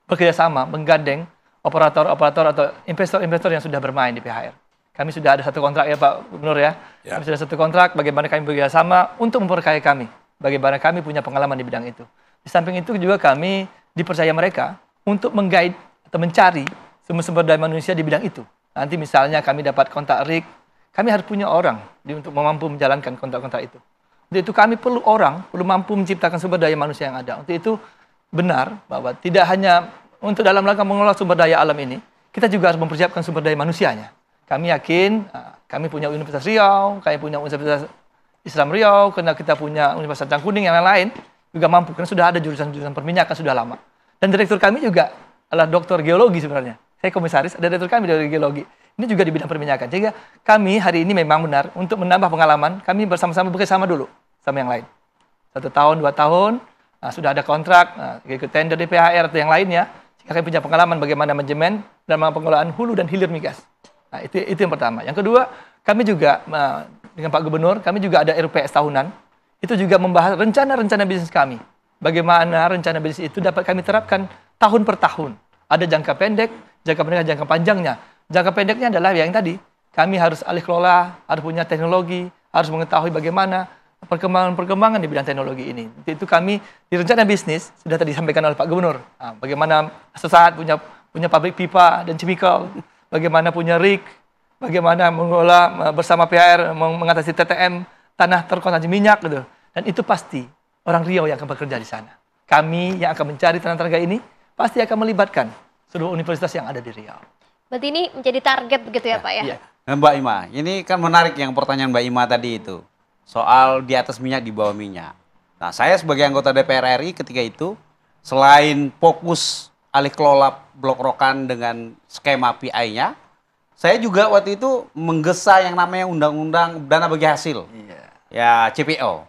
bekerjasama, menggandeng operator-operator atau investor-investor yang sudah bermain di PHR. Kami sudah ada 1 kontrak ya Pak Gubernur ya. Kami sudah 1 kontrak, bagaimana kami bekerjasama untuk memperkaya kami. Bagaimana kami punya pengalaman di bidang itu. Di samping itu juga kami dipercaya mereka untuk meng-guide atau mencari sumber-sumber daya manusia di bidang itu. Nanti misalnya kami dapat kontak rig, kami harus punya orang untuk mampu menjalankan kontrak-kontrak itu. Untuk itu kami perlu orang, perlu mampu menciptakan sumber daya manusia yang ada. Untuk itu benar bahwa tidak hanya untuk dalam rangka mengelola sumber daya alam ini, kita juga harus mempersiapkan sumber daya manusianya. Kami yakin, kami punya Universitas Riau, kami punya Universitas Islam Riau, karena kita punya Universitas Cangkuning yang lain juga mampu, karena sudah ada jurusan-jurusan perminyakan sudah lama. Dan direktur kami juga adalah doktor geologi sebenarnya. Saya komisaris, ada direktur kami dari geologi. Ini juga di bidang perminyakan. Sehingga kami hari ini memang benar untuk menambah pengalaman, kami bersama-sama bekerjasama dulu sama yang lain. 1 tahun, 2 tahun, sudah ada kontrak, ikut tender di PHR atau yang lainnya. Sehingga kami punya pengalaman bagaimana manajemen dan pengelolaan hulu dan hilir migas. Nah, itu yang pertama. Yang kedua, kami juga dengan Pak Gubernur, kami juga ada RPS tahunan. Itu juga membahas rencana-rencana bisnis kami. Bagaimana rencana bisnis itu dapat kami terapkan tahun per tahun. Ada jangka pendek, jangka menengah, jangka panjangnya. Jangka pendeknya adalah yang tadi, kami harus alih kelola, harus punya teknologi, harus mengetahui bagaimana perkembangan di bidang teknologi ini. Itu kami di rencana bisnis, sudah tadi disampaikan oleh Pak Gubernur. Bagaimana sesaat punya pabrik pipa dan chemical, bagaimana punya rig, bagaimana mengelola bersama PHR, mengatasi TTM, tanah terkontaminasi minyak, gitu. Dan itu pasti orang Riau yang akan bekerja di sana. Kami yang akan mencari tanah-tanah ini, pasti akan melibatkan seluruh universitas yang ada di Riau. Berarti ini menjadi target begitu ya Pak ya? Iya. Nah, Mbak Ima, ini kan menarik yang pertanyaan Mbak Ima tadi itu. Soal di atas minyak, di bawah minyak. Nah, saya sebagai anggota DPR RI ketika itu, selain fokus alih kelola Blok Rokan dengan skema PI-nya, Saya juga waktu itu menggesa yang namanya undang-undang dana bagi hasil. Ya, CPO.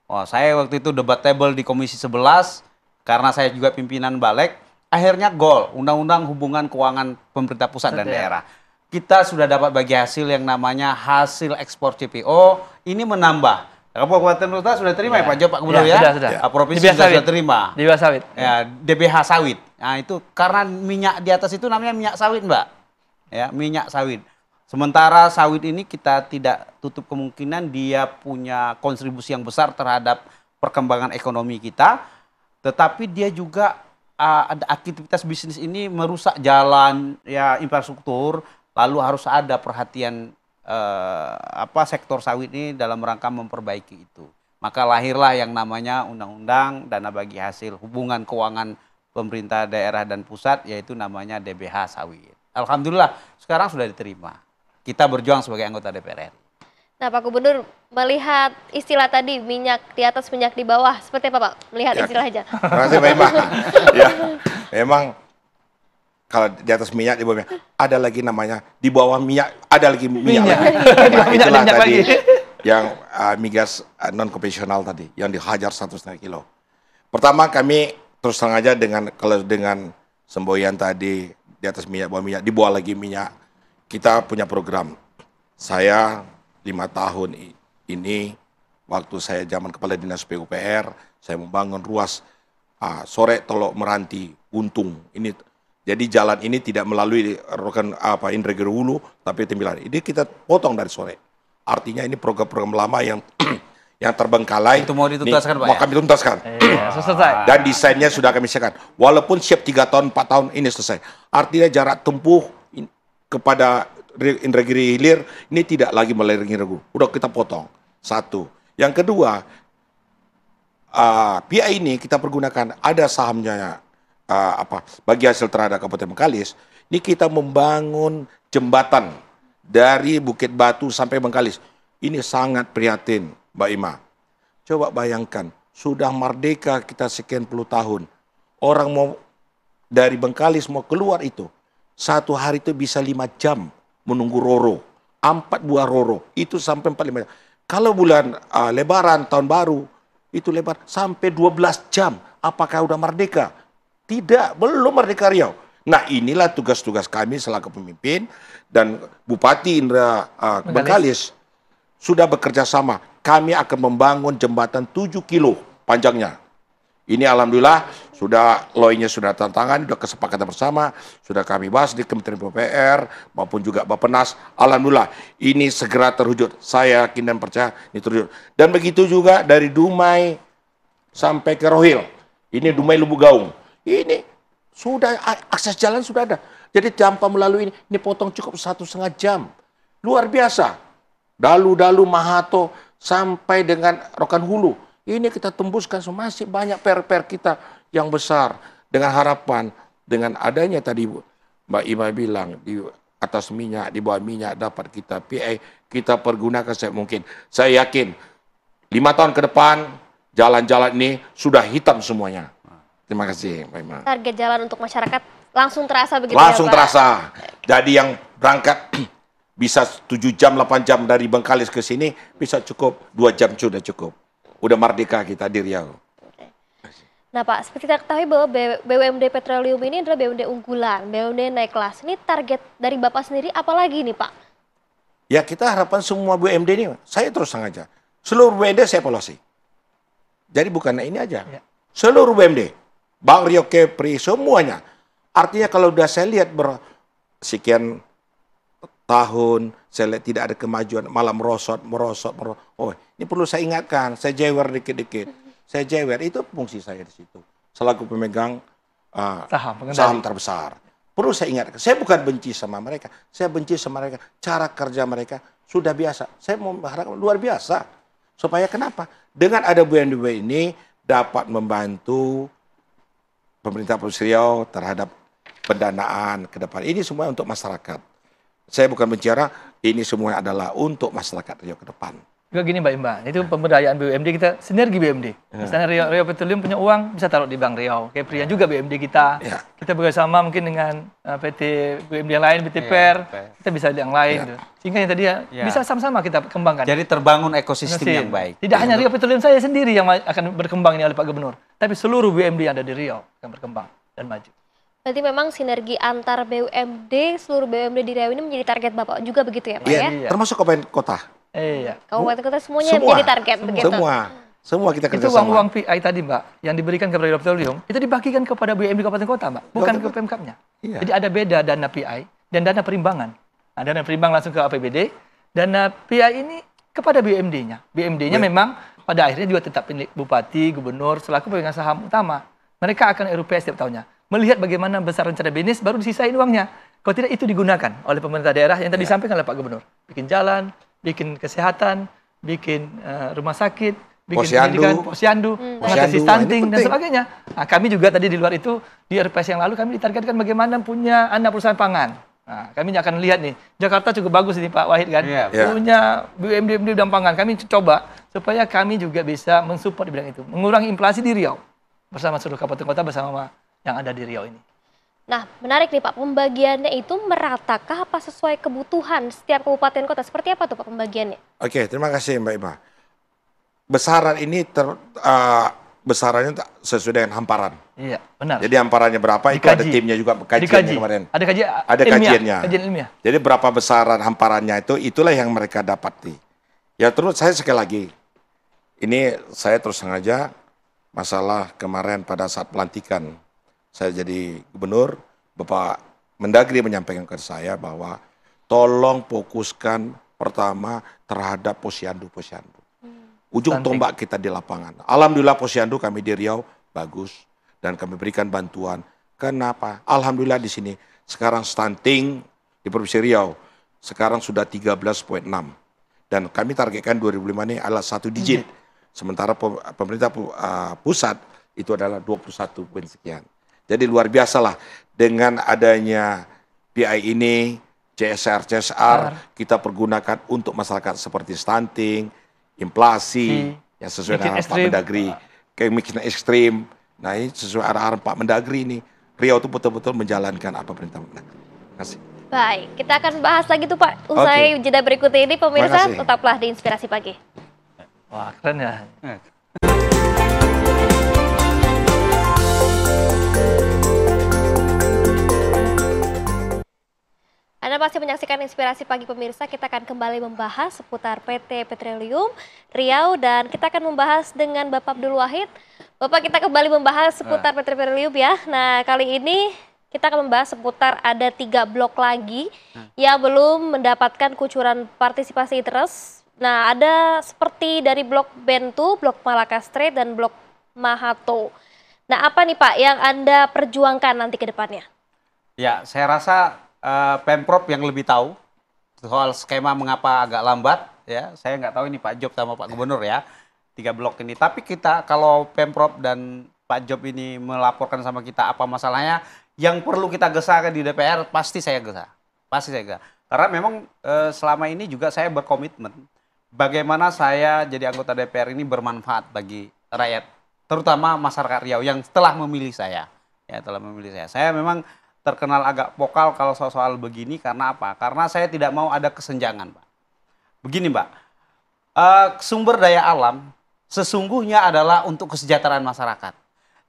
Oh, saya waktu itu debatable di Komisi 11 karena saya juga pimpinan Balik. Akhirnya gol undang-undang hubungan keuangan pemerintah pusat dan daerah. Kita sudah dapat bagi hasil yang namanya hasil ekspor CPO. Ini menambah. Kabupaten Kota sudah terima ya Pak Jo, Pak Gubernur ya? Sudah. Provinsi sudah terima. DBH sawit. Ya, DBH sawit. Nah, itu karena minyak di atas itu namanya minyak sawit, Mbak. Ya, minyak sawit. Sementara sawit ini kita tidak tutup kemungkinan dia punya kontribusi yang besar terhadap perkembangan ekonomi kita, tetapi dia juga ada aktivitas bisnis ini merusak jalan, ya infrastruktur, lalu harus ada perhatian sektor sawit ini dalam rangka memperbaiki itu. Maka lahirlah yang namanya Undang-Undang Dana Bagi Hasil Hubungan Keuangan Pemerintah Daerah dan Pusat, yaitu namanya DBH Sawit. Alhamdulillah sekarang sudah diterima. Kita berjuang sebagai anggota DPR RI. Nah Pak Gubernur, melihat istilah tadi minyak di atas minyak di bawah, seperti apa Pak? Melihat istilahnya. Terima kasih Mbak Ima. Ya, memang kalau di atas minyak, di bawah minyak, ada lagi namanya di bawah minyak, ada lagi minyak lagi. Nah, itulah tadi yang migas non konvensional tadi, yang dihajar 1,5 kilo. Pertama kami terus terang aja kalau dengan semboyan tadi di atas minyak, bawah minyak, di bawah lagi minyak, kita punya program. Saya 5 tahun ini, waktu saya zaman Kepala Dinas PUPR, saya membangun ruas Sore Telok Meranti Untung. Ini jadi jalan ini tidak melalui Indragiri Hulu, tapi Tembilan. Ini kita potong dari Sore. Artinya ini program-program lama yang yang terbengkalai. Itu mau dituntaskan Pak? Mau kami tuntaskan. Selesai. Dan desainnya sudah kami siapkan. Walaupun siap 3 tahun, 4 tahun ini selesai. Artinya jarak tempuh kepada Indragiri Hilir ini tidak lagi melalui Indragiri. Udah kita potong. Satu. Yang kedua, PI ini kita pergunakan ada sahamnya bagi hasil terhadap Kabupaten Bengkalis. Ini kita membangun jembatan dari Bukit Batu sampai Bengkalis. Ini sangat prihatin, Mbak Ima. Coba bayangkan, sudah merdeka kita sekian puluh tahun. Orang mau dari Bengkalis mau keluar itu, satu hari itu bisa 5 jam menunggu Roro. 4 buah Roro, itu sampai 45 jam. Kalau bulan Lebaran, Tahun Baru, itu lebar sampai 12 jam. Apakah udah merdeka? Tidak, belum merdeka Riau. Nah inilah tugas-tugas kami selaku pemimpin dan Bupati Bengkalis sudah bekerja sama. Kami akan membangun jembatan 7 kilo panjangnya. Ini alhamdulillah sudah LOI-nya sudah tantangan, sudah kesepakatan bersama, sudah kami bahas di Kementerian PUPR maupun juga Bappenas. Alhamdulillah ini segera terwujud. Saya yakin dan percaya ini terwujud. Dan begitu juga dari Dumai sampai ke Rohil. Ini Dumai Lubuk Gaung. Ini sudah akses jalan sudah ada. Jadi tanpa melalui ini potong cukup 1,5 jam. Luar biasa. Dalu-dalu Mahato sampai dengan Rokan Hulu. Ini kita tembuskan, masih banyak PR-PR kita yang besar. Dengan harapan, dengan adanya tadi Mbak Ima bilang, di atas minyak, di bawah minyak dapat kita PI, kita pergunakan saya mungkin. Saya yakin, 5 tahun ke depan, jalan-jalan ini sudah hitam semuanya. Terima kasih Mbak Ima. Target jalan untuk masyarakat langsung terasa begitu langsung ya Pak? Terasa. Jadi yang berangkat bisa 7 jam, 8 jam dari Bengkalis ke sini, bisa cukup 2 jam sudah cukup. Udah merdeka kita di Riau. Nah Pak, seperti kita ketahui bahwa BUMD Petroleum ini adalah BUMD unggulan, BUMD naik kelas. Ini target dari Bapak sendiri apa lagi nih Pak? Ya kita harapan semua BUMD ini, saya terus sengaja. Seluruh BUMD saya evaluasi. Jadi bukan ini aja. Seluruh BUMD, Bank Riau Kepri, semuanya. Artinya kalau udah saya lihat sekian tahun, saya lihat tidak ada kemajuan, malah merosot. Oh, ini perlu saya ingatkan, saya jewer dikit-dikit. Saya jewer, itu fungsi saya di situ. Selaku pemegang saham terbesar. Perlu saya ingatkan, saya bukan benci sama mereka. Saya benci sama mereka, cara kerja mereka sudah biasa. Saya mau harapkan luar biasa. Supaya kenapa? Dengan ada BUMD ini dapat membantu pemerintah Provinsi Riau terhadap pendanaan ke depan. Ini semua untuk masyarakat. Saya bukan bicara, ini semua adalah untuk masyarakat Riau ke depan. Juga gini Mbak Imba, itu pemberdayaan BUMD kita, sinergi BUMD. Misalnya Riau Petroleum punya uang, bisa taruh di Bank Riau. Kepri juga BUMD kita. Kita bekerjasama mungkin dengan PT BUMD yang lain, PT Per, kita bisa yang lain. Gitu. Sehingga yang tadi bisa sama-sama kita kembangkan. Jadi terbangun ekosistem yang baik. Tidak hanya Riau Petroleum saya sendiri yang akan berkembang ini oleh Pak Gubernur, tapi seluruh BUMD yang ada di Riau akan berkembang dan maju. Berarti memang sinergi antar BUMD, seluruh BUMD di Riau ini menjadi target Bapak juga begitu ya Pak ya? Termasuk kabupaten kota. Iya. Kabupaten kota semuanya menjadi target begitu. Semua kita kerjasama. Itu uang-uang PI tadi Mbak, yang diberikan kepada Riau Petroleum, itu dibagikan kepada BUMD kabupaten kota Mbak, bukan ke Pemkapnya. Jadi ada beda dana PI dan dana perimbangan. Nah, dana perimbang langsung ke APBD, dana PI ini kepada BUMD-nya. BUMD-nya memang pada akhirnya juga tetap bupati, gubernur, selaku pemegang saham utama. Mereka akan RUPS setiap tahunnya. Melihat bagaimana besar rencana bisnis, baru disisain uangnya. Kalau tidak, itu digunakan oleh pemerintah daerah yang tadi disampaikan oleh Pak Gubernur. Bikin jalan, bikin kesehatan, bikin rumah sakit, bikin pendidikan, posyandu, mengatasi stunting, dan sebagainya. Nah, kami juga tadi di luar itu, di RPS yang lalu kami ditargetkan bagaimana punya anak perusahaan pangan. Nah, kami akan lihat nih, Jakarta cukup bagus ini Pak Wahid kan, punya BUMD bidang pangan. Kami coba supaya kami juga bisa mensupport di bidang itu, mengurangi inflasi di Riau bersama seluruh kabupaten kota bersama yang ada di Riau ini. Nah, menarik nih Pak, pembagiannya itu meratakah apa sesuai kebutuhan setiap kabupaten kota? Seperti apa tuh Pak pembagiannya? Oke, terima kasih Mbak Ima. Besaran ini besarannya sesuai dengan hamparan. Iya, benar. Jadi hamparannya berapa itu ada timnya juga kajiannya kemarin. Ada kajiannya. Kajian ilmiah. Jadi berapa besaran hamparannya itulah yang mereka dapati. Ya terus saya sekali lagi, ini saya terus sengaja masalah kemarin pada saat pelantikan saya jadi gubernur, Bapak Mendagri menyampaikan ke saya bahwa tolong fokuskan pertama terhadap posyandu. Ujung tombak kita di lapangan. Alhamdulillah posyandu kami di Riau bagus dan kami berikan bantuan. Kenapa? Alhamdulillah di sini sekarang stunting di Provinsi Riau sekarang sudah 13,6 dan kami targetkan 2005 ini adalah 1 digit. Sementara pemerintah pusat itu adalah 21 sekian. Jadi luar biasa lah dengan adanya PI ini, CSR kita pergunakan untuk masyarakat seperti stunting, inflasi, yang sesuai dengan Pak Mendagri, kemiskinan ekstrim. Nah ini sesuai arahan Pak Mendagri ini, Riau itu betul-betul menjalankan apa perintah Mendagri. Terima kasih. Baik, kita akan bahas lagi tuh Pak, usai jeda berikut ini pemirsa, tetaplah di Inspirasi Pagi. Wah keren ya. Anda masih menyaksikan Inspirasi Pagi pemirsa, kita akan kembali membahas seputar PT Petroleum Riau dan kita akan membahas dengan Bapak Abdul Wahid. Bapak, kita kembali membahas seputar PT Petroleum ya. Nah, kali ini kita akan membahas seputar ada 3 blok lagi yang belum mendapatkan kucuran partisipasi interest. Nah, ada seperti dari blok Bentu, blok Malaka Street, dan blok Mahato. Nah, apa nih Pak yang Anda perjuangkan nanti ke depannya? Ya, saya rasa Pemprov yang lebih tahu soal skema mengapa agak lambat. Ya, saya nggak tahu ini Pak Job sama Pak Gubernur ya, 3 blok ini. Tapi kita kalau Pemprov dan Pak Job ini melaporkan sama kita apa masalahnya, yang perlu kita gesahkan di DPR, pasti saya gesah. Pasti saya gesah. Karena memang selama ini juga saya berkomitmen bagaimana saya jadi anggota DPR ini bermanfaat bagi rakyat, terutama masyarakat Riau yang telah memilih saya. Ya, telah memilih saya. Saya memang terkenal agak vokal kalau soal begini karena apa? Karena saya tidak mau ada kesenjangan, Pak. Begini, Mbak. Sumber daya alam sesungguhnya adalah untuk kesejahteraan masyarakat.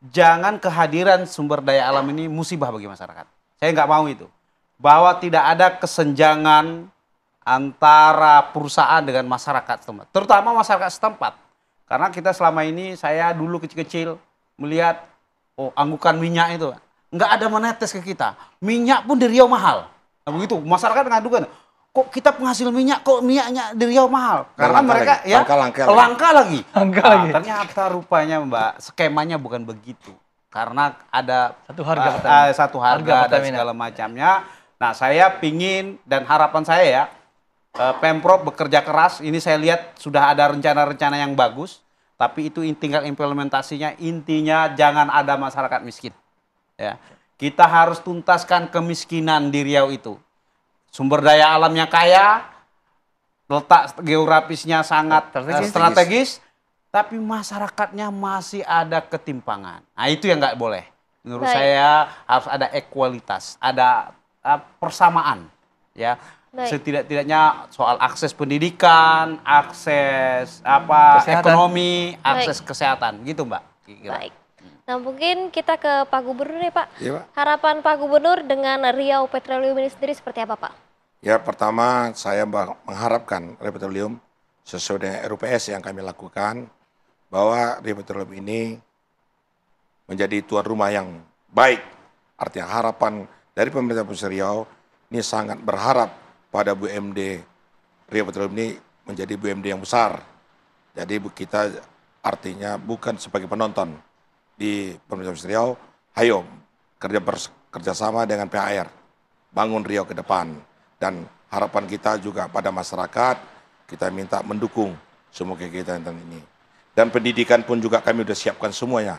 Jangan kehadiran sumber daya alam ini musibah bagi masyarakat. Saya nggak mau itu. Bahwa tidak ada kesenjangan antara perusahaan dengan masyarakat setempat. Terutama masyarakat setempat. Karena kita selama ini, saya dulu kecil-kecil melihat, anggukan minyak itu, nggak ada menetes ke kita. Minyak pun di Riau mahal. Nah, begitu, masyarakat ngadukan, kok kita penghasil minyak, kok minyaknya di Riau mahal? Karena mereka lagi. Ya langka lagi. Ternyata rupanya Mbak, skemanya bukan begitu. Karena ada satu harga dan segala macamnya. Nah, saya pingin dan harapan saya ya, Pemprov bekerja keras. Ini saya lihat sudah ada rencana-rencana yang bagus, tapi itu tinggal implementasinya. Intinya jangan ada masyarakat miskin. Ya, kita harus tuntaskan kemiskinan di Riau itu. Sumber daya alamnya kaya, letak geografisnya sangat strategis, tapi masyarakatnya masih ada ketimpangan. Nah itu yang nggak boleh. Menurut saya harus ada ekualitas, ada persamaan, ya. Setidak-tidaknya soal akses pendidikan, akses ekonomi, akses kesehatan, gitu Mbak. Baik. Nah mungkin kita ke Pak Gubernur nih Pak. Ya, Pak. Harapan Pak Gubernur dengan Riau Petroleum ini sendiri seperti apa Pak? Ya pertama saya mengharapkan Riau Petroleum sesuai dengan RUPS yang kami lakukan bahwa Riau Petroleum ini menjadi tuan rumah yang baik. Artinya harapan dari pemerintah Provinsi Riau ini sangat berharap pada BUMD Riau Petroleum ini menjadi BUMD yang besar. Jadi kita artinya bukan sebagai penonton di pemerintah Provinsi Riau, ayo kerjasama dengan PHR, bangun Riau ke depan. Dan harapan kita juga pada masyarakat, kita minta mendukung semua kegiatan ini. Dan pendidikan pun juga kami sudah siapkan semuanya.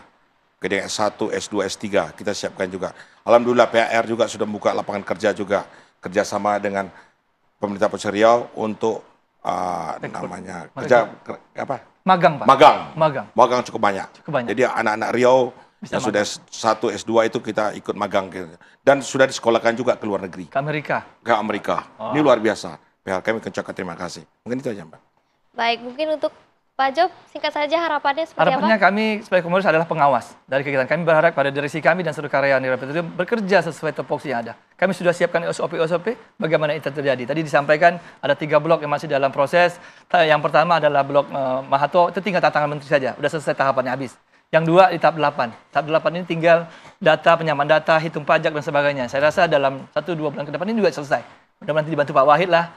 Kemudian S1, S2, S3 kita siapkan juga. Alhamdulillah PHR juga sudah membuka lapangan kerja juga, kerjasama dengan pemerintah Provinsi Riau untuk namanya kerja Magang, Pak. Magang cukup banyak. Jadi anak-anak Riau yang sudah S1, S2 itu kita ikut magang. Dan sudah disekolahkan juga ke luar negeri. Ke Amerika. Ke Amerika. Ini luar biasa. PHR kami ucapkan terima kasih. Mungkin itu aja Mbak. Baik, mungkin untuk Pak Job, singkat saja harapannya seperti Harapannya apa? kami sebagai Komodos adalah pengawas dari kegiatan. Kami berharap pada direksi kami dan seluruh karyawan Riau Petroleum bekerja sesuai tupoksi yang ada. Kami sudah siapkan SOP bagaimana itu terjadi. Tadi disampaikan ada 3 blok yang masih dalam proses. Yang pertama adalah blok Mahato, itu tinggal tantangan menteri saja. Sudah selesai tahapannya habis. Yang 2 di tahap 8. Tahap 8 ini tinggal data, penyamaan data, hitung pajak dan sebagainya. Saya rasa dalam 1-2 bulan ke depan ini juga selesai. Mudah-mudahan nanti dibantu Pak Wahid lah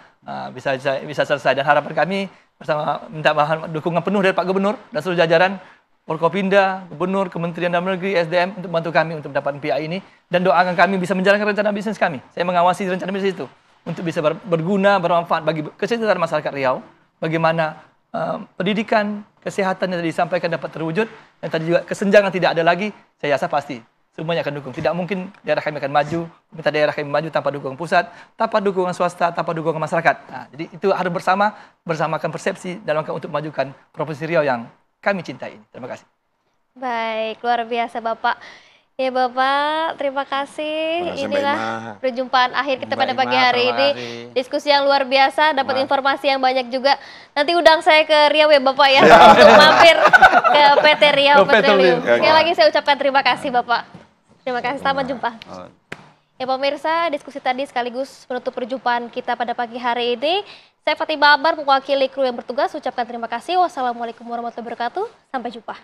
bisa selesai. Dan harapan kami bersama minta dukungan penuh dari Pak Gubernur dan seluruh jajaran Forkopimda, Gubernur, Kementerian Dalam Negeri, SDM untuk bantu kami untuk mendapatkan PI ini dan doakan kami bisa menjalankan rencana bisnis kami. Saya mengawasi rencana bisnis itu untuk bisa berguna, bermanfaat bagi kesejahteraan masyarakat Riau. Bagaimana pendidikan, kesehatan yang tadi disampaikan dapat terwujud dan tadi juga kesenjangan tidak ada lagi. Saya rasa pasti semuanya akan dukung. Tidak mungkin daerah kami akan maju, minta daerah kami maju tanpa dukungan pusat, tanpa dukungan swasta, tanpa dukungan masyarakat. Nah, jadi itu harus bersamakan persepsi dalam rangka untuk memajukan Provinsi Riau yang kami cintai ini. Terima kasih. Baik, luar biasa Bapak. Ya Bapak, terima kasih. Inilah perjumpaan akhir kita pada pagi hari ini. Diskusi yang luar biasa, dapat informasi yang banyak juga. Nanti undang saya ke Riau ya Bapak ya, untuk mampir ke PT Riau Petroleum. Sekali lagi saya ucapkan terima kasih Bapak. Terima kasih, selamat jumpa. Ya pemirsa, diskusi tadi sekaligus menutup perjumpaan kita pada pagi hari ini. Saya Fatimah Ambar, mewakili kru yang bertugas, ucapkan terima kasih. Wassalamualaikum warahmatullahi wabarakatuh. Sampai jumpa.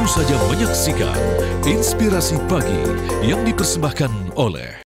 Saja menyaksikan Inspirasi Pagi yang dipersembahkan oleh